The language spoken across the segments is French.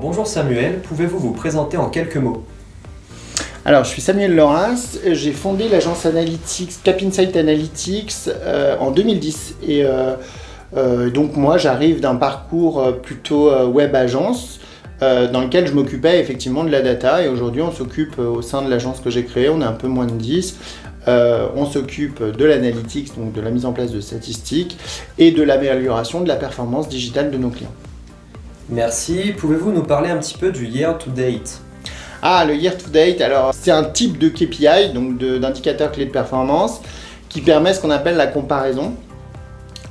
bonjour Samuel, pouvez-vous vous présenter en quelques mots? Alors, je suis Samuel Laurens, j'ai fondé l'agence Analytics, Capinsight Analytics en 2010. Donc moi, j'arrive d'un parcours plutôt web agence, dans lequel je m'occupais effectivement de la data. Et aujourd'hui, on s'occupe au sein de l'agence que j'ai créée, on est un peu moins de 10. On s'occupe de l'analytics, donc de la mise en place de statistiques, et de l'amélioration de la performance digitale de nos clients. Merci, pouvez-vous nous parler un petit peu du year to date? Ah, le year to date, alors c'est un type de KPI, donc d'indicateur clé de performance, qui permet ce qu'on appelle la comparaison.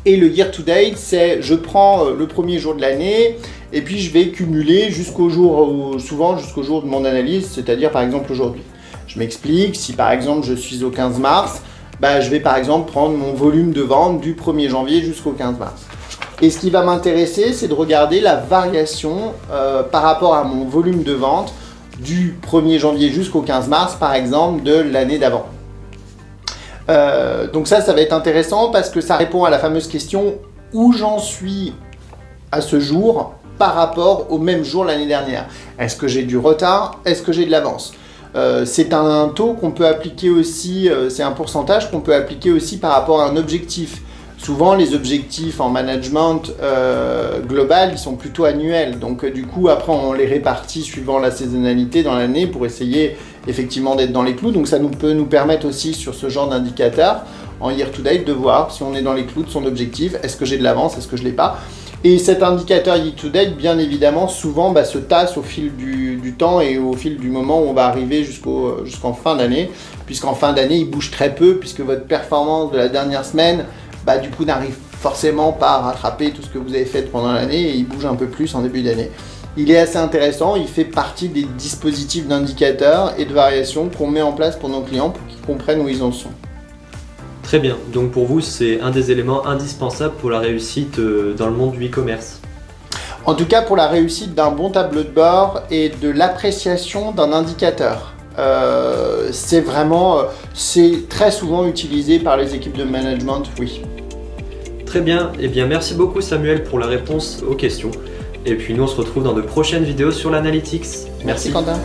Et le year to date, c'est je prends le premier jour de l'année et puis je vais cumuler souvent jusqu'au jour de mon analyse, c'est-à-dire par exemple aujourd'hui. Je m'explique, si par exemple je suis au 15 mars, je vais par exemple prendre mon volume de vente du 1er janvier jusqu'au 15 mars. Et ce qui va m'intéresser, c'est de regarder la variation par rapport à mon volume de vente du 1er janvier jusqu'au 15 mars, par exemple, de l'année d'avant. Donc ça va être intéressant parce que ça répond à la fameuse question où j'en suis à ce jour par rapport au même jour l'année dernière. Est-ce que j'ai du retard? Est-ce que j'ai de l'avance? C'est un taux qu'on peut appliquer aussi, c'est un pourcentage qu'on peut appliquer aussi par rapport à un objectif. Souvent, les objectifs en management global, ils sont plutôt annuels. Donc, du coup, après, on les répartit suivant la saisonnalité dans l'année pour essayer effectivement d'être dans les clous. Donc, ça peut nous permettre aussi sur ce genre d'indicateur, en year to date, de voir si on est dans les clous de son objectif. Est-ce que j'ai de l'avance? Est-ce que je ne l'ai pas? Et cet indicateur year to date, bien évidemment, souvent se tasse au fil du temps et au fil du moment où on va arriver jusqu'en fin d'année. Puisqu'en fin d'année, il bouge très peu, puisque votre performance de la dernière semaine, du coup, n'arrive forcément pas à rattraper tout ce que vous avez fait pendant l'année et il bouge un peu plus en début d'année. Il est assez intéressant, il fait partie des dispositifs d'indicateurs et de variations qu'on met en place pour nos clients pour qu'ils comprennent où ils en sont. Très bien, donc pour vous, c'est un des éléments indispensables pour la réussite dans le monde du e-commerce. En tout cas, pour la réussite d'un bon tableau de bord et de l'appréciation d'un indicateur. C'est très souvent utilisé par les équipes de management, oui. Très bien, et bien merci beaucoup Samuel pour la réponse aux questions. Et puis nous on se retrouve dans de prochaines vidéos sur l'analytics. Merci Quentin.